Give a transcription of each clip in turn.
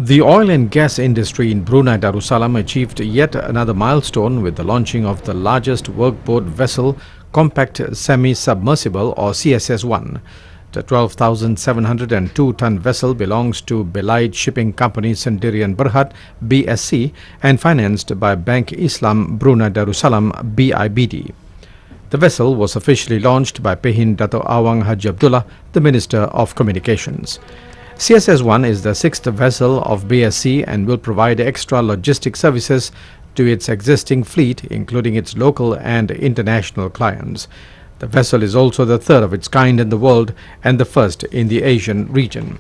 The oil and gas industry in Brunei Darussalam achieved yet another milestone with the launching of the largest workboat vessel, Compact Semi-Submersible or CSS-1. The 12,702-ton vessel belongs to Belite Shipping Company Sendirian Berhad (BSC) and financed by Bank Islam Brunei Darussalam (BIBD). The vessel was officially launched by Pehin Dato' Awang Haji Abdullah, the Minister of Communications. CSS-1 is the sixth vessel of BSC and will provide extra logistic services to its existing fleet, including its local and international clients. The vessel is also the third of its kind in the world and the first in the Asian region.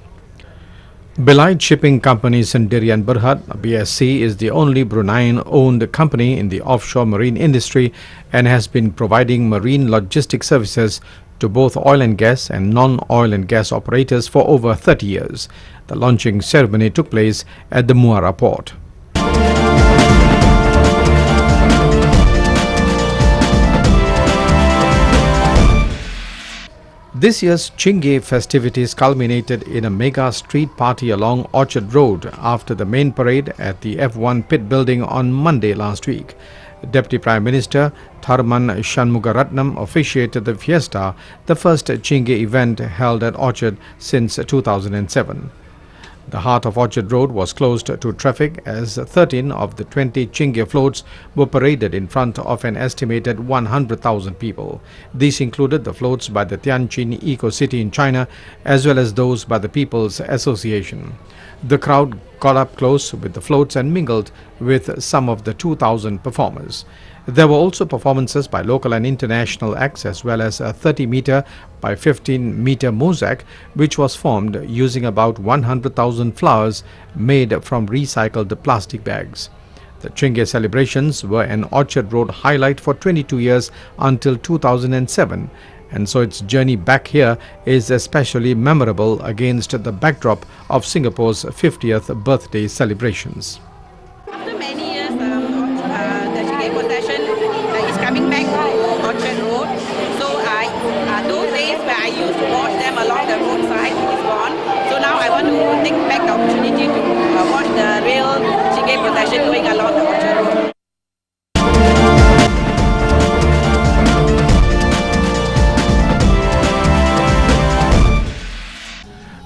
Belite Shipping Company Sendirian Berhad (BSC) is the only Bruneian-owned company in the offshore marine industry and has been providing marine logistic services to both oil and gas and non-oil and gas operators for over 30 years. The launching ceremony took place at the Muara port. This year's Chingay festivities culminated in a mega street party along Orchard Road after the main parade at the F1 pit building on Monday last week. Deputy Prime Minister Tharman Shanmugaratnam officiated the fiesta, the first Chingay event held at Orchard since 2007. The heart of Orchard Road was closed to traffic as 13 of the 20 Chingay floats were paraded in front of an estimated 100,000 people. These included the floats by the Tianjin Eco-City in China as well as those by the People's Association. The crowd got up close with the floats and mingled with some of the 2,000 performers. There were also performances by local and international acts as well as a 30-meter by 15-meter mosaic which was formed using about 100,000 flowers made from recycled plastic bags. The Chingay celebrations were an Orchard Road highlight for 22 years until 2007, and so its journey back here is especially memorable against the backdrop of Singapore's 50th birthday celebrations. After many years, the Chingay procession is coming back to Orchard Road. So those days where I used to watch them along the roadside is gone. So now I want to take back the opportunity to watch the real Chingay procession going along the Orchard Road.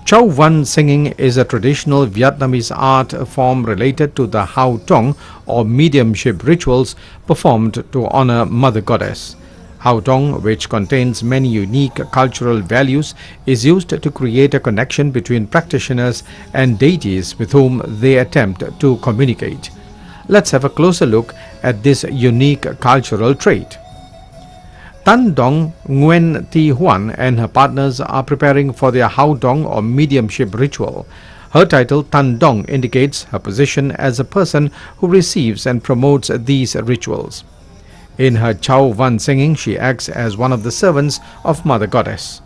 Chow Van singing is a traditional Vietnamese art form related to the Hao Tong or mediumship rituals performed to honor Mother Goddess. Hao Tong, which contains many unique cultural values, is used to create a connection between practitioners and deities with whom they attempt to communicate. Let's have a closer look at this unique cultural trait. Tan Dong Nguyen Thi Huan and her partners are preparing for their Hao Dong or mediumship ritual. Her title Tan Dong indicates her position as a person who receives and promotes these rituals. In her Chow Van singing, she acts as one of the servants of Mother Goddess.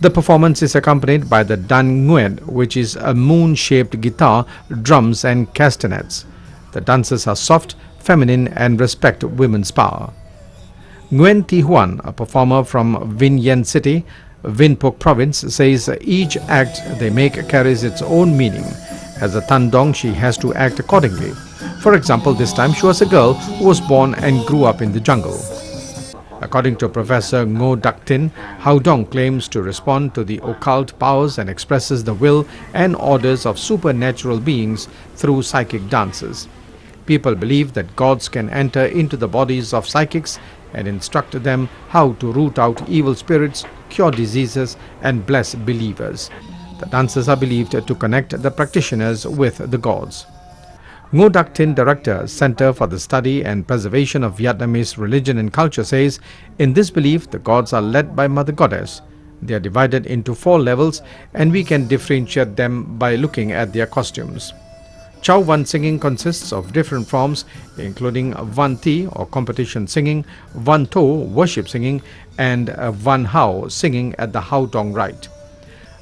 The performance is accompanied by the Dan Nguyen, which is a moon-shaped guitar, drums and castanets. The dances are soft, feminine and respect women's power. Nguyen Thi Huan, a performer from Vinh Yen City, Vinh Phuc Province, says each act they make carries its own meaning. As a Tan Dong, she has to act accordingly. For example, this time she was a girl who was born and grew up in the jungle. According to Professor Ngo Dak Tin, Hao Dong claims to respond to the occult powers and expresses the will and orders of supernatural beings through psychic dances. People believe that gods can enter into the bodies of psychics and instruct them how to root out evil spirits, cure diseases and bless believers. The dances are believed to connect the practitioners with the gods. Ngo Dak Tin, Director, Center for the Study and Preservation of Vietnamese Religion and Culture, says, in this belief the gods are led by Mother Goddess. They are divided into 4 levels and we can differentiate them by looking at their costumes. Chow Van singing consists of different forms including Van Thi or competition singing, Van To worship singing and Van Hao singing at the Hao Tong rite.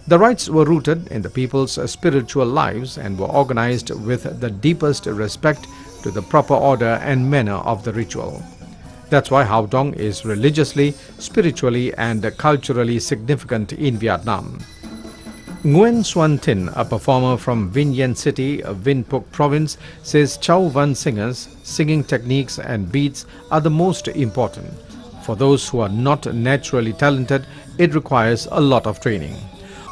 The rites were rooted in the people's spiritual lives and were organized with the deepest respect to the proper order and manner of the ritual. That's why Hao Tong is religiously, spiritually and culturally significant in Vietnam. Nguyen Xuan Tin, a performer from Vinh Yen City, Vinh Phuc province, says Chow Van singers' singing techniques and beats are the most important. For those who are not naturally talented, it requires a lot of training.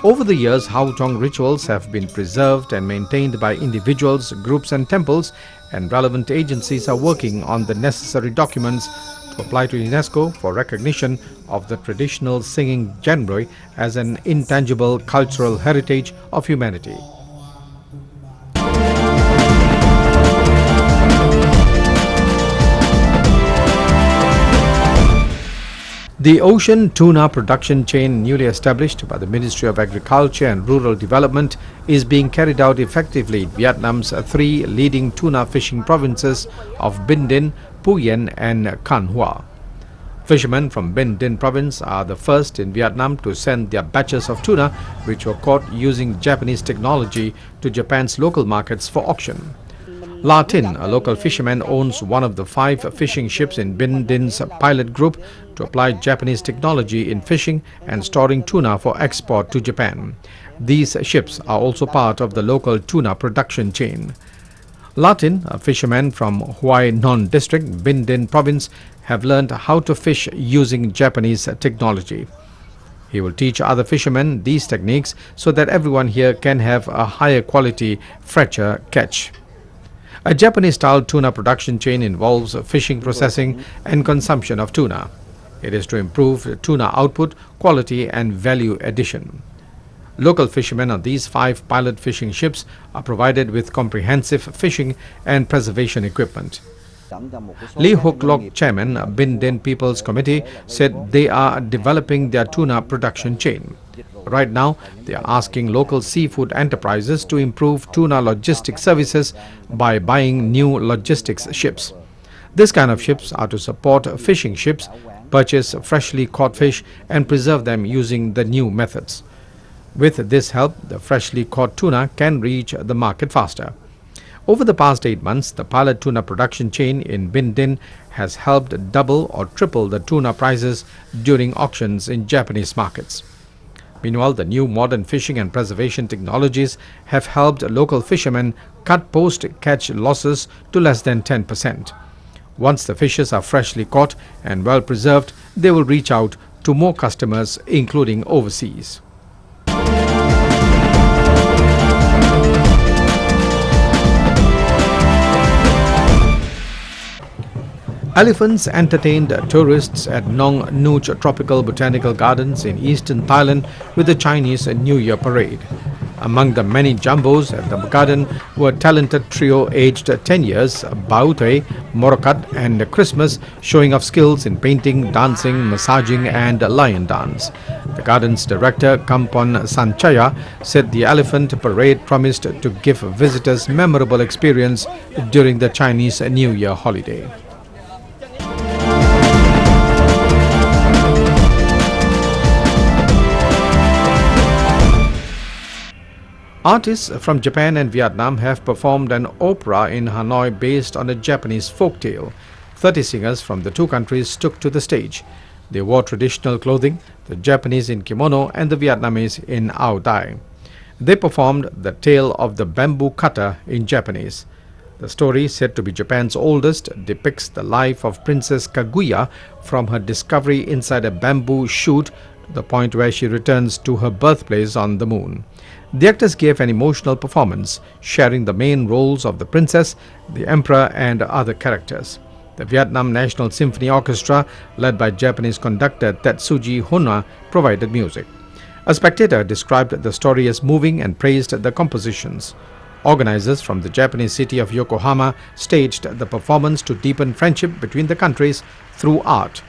Over the years, Hau Tong rituals have been preserved and maintained by individuals, groups and temples, and relevant agencies are working on the necessary documents to apply to UNESCO for recognition of the traditional singing genre as an intangible cultural heritage of humanity. The ocean tuna production chain newly established by the Ministry of Agriculture and Rural Development is being carried out effectively in Vietnam's three leading tuna fishing provinces of Binh Dinh, Phu Yen and Can Hoa. Fishermen from Binh Dinh province are the first in Vietnam to send their batches of tuna, which were caught using Japanese technology, to Japan's local markets for auction. La Tin, a local fisherman, owns one of the 5 fishing ships in Binh Dinh pilot group to apply Japanese technology in fishing and storing tuna for export to Japan. These ships are also part of the local tuna production chain. La Tin, a fisherman from Hue Non district, Binh Dinh province, have learned how to fish using Japanese technology. He will teach other fishermen these techniques so that everyone here can have a higher quality, fresher catch. A Japanese-style tuna production chain involves fishing, processing and consumption of tuna. It is to improve tuna output, quality and value addition. Local fishermen on these 5 pilot fishing ships are provided with comprehensive fishing and preservation equipment. Lee Hook Lok chairman, Binh Dinh People's Committee, said they are developing their tuna production chain. Right now, they are asking local seafood enterprises to improve tuna logistics services by buying new logistics ships. This kind of ships are to support fishing ships, purchase freshly caught fish and preserve them using the new methods. With this help, the freshly caught tuna can reach the market faster. Over the past 8 months, the pilot tuna production chain in Binh Dinh has helped double or triple the tuna prices during auctions in Japanese markets. Meanwhile, the new modern fishing and preservation technologies have helped local fishermen cut post-catch losses to less than 10%. Once the fishes are freshly caught and well preserved, they will reach out to more customers, including overseas. Elephants entertained tourists at Nong Nuch Tropical Botanical Gardens in eastern Thailand with the Chinese New Year parade. Among the many jumbos at the garden were talented trio aged 10 years, Baute, Morokat and Christmas, showing off skills in painting, dancing, massaging and lion dance. The garden's director, Kampon Sanchaya, said the elephant parade promised to give visitors memorable experience during the Chinese New Year holiday. Artists from Japan and Vietnam have performed an opera in Hanoi based on a Japanese folktale. 30 singers from the two countries took to the stage. They wore traditional clothing, the Japanese in kimono and the Vietnamese in ao dai. They performed the tale of the bamboo cutter in Japanese. The story, said to be Japan's oldest, depicts the life of Princess Kaguya from her discovery inside a bamboo shoot to the point where she returns to her birthplace on the moon. The actors gave an emotional performance, sharing the main roles of the princess, the emperor and other characters. The Vietnam National Symphony Orchestra, led by Japanese conductor Tetsuji Honma, provided music. A spectator described the story as moving and praised the compositions. Organizers from the Japanese city of Yokohama staged the performance to deepen friendship between the countries through art.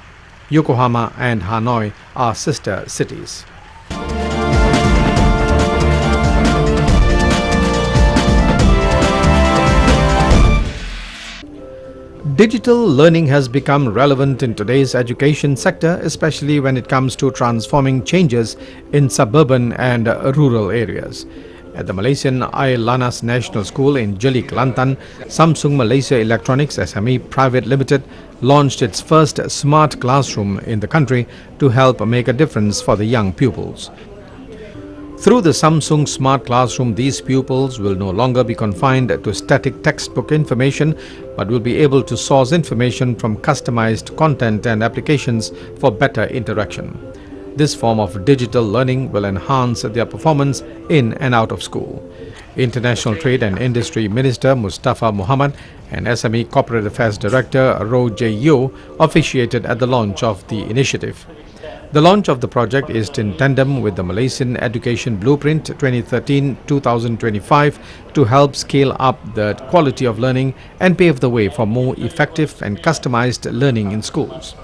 Yokohama and Hanoi are sister cities. Digital learning has become relevant in today's education sector, especially when it comes to transforming changes in suburban and rural areas. At the Malaysian Lanas National School in Jeli, Kelantan, Samsung Malaysia Electronics SME Private Limited launched its first smart classroom in the country to help make a difference for the young pupils. Through the Samsung Smart Classroom, these pupils will no longer be confined to static textbook information, but will be able to source information from customized content and applications for better interaction. This form of digital learning will enhance their performance in and out of school. International Trade and Industry Minister Mustafa Muhammad and SME Corporate Affairs Director Ro J. Yo officiated at the launch of the initiative. The launch of the project is in tandem with the Malaysian Education Blueprint 2013-2025 to help scale up the quality of learning and pave the way for more effective and customized learning in schools.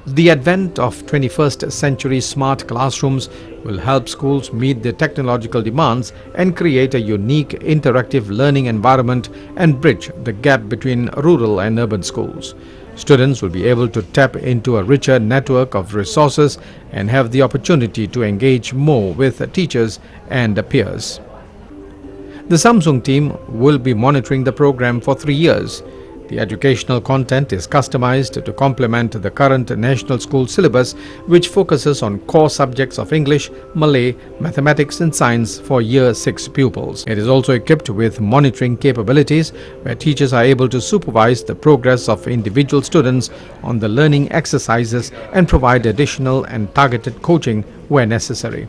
The advent of 21st century smart classrooms will help schools meet the technological demands and create a unique interactive learning environment and bridge the gap between rural and urban schools. Students will be able to tap into a richer network of resources and have the opportunity to engage more with teachers and peers. The Samsung team will be monitoring the program for 3 years. The educational content is customized to complement the current national school syllabus, which focuses on core subjects of English, Malay, mathematics and science for Year 6 pupils. It is also equipped with monitoring capabilities where teachers are able to supervise the progress of individual students on the learning exercises and provide additional and targeted coaching where necessary.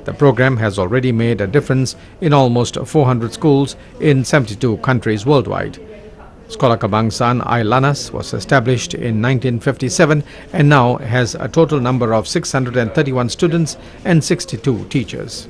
The program has already made a difference in almost 400 schools in 72 countries worldwide. Sekolah Kebangsaan Ailanas was established in 1957 and now has a total number of 631 students and 62 teachers.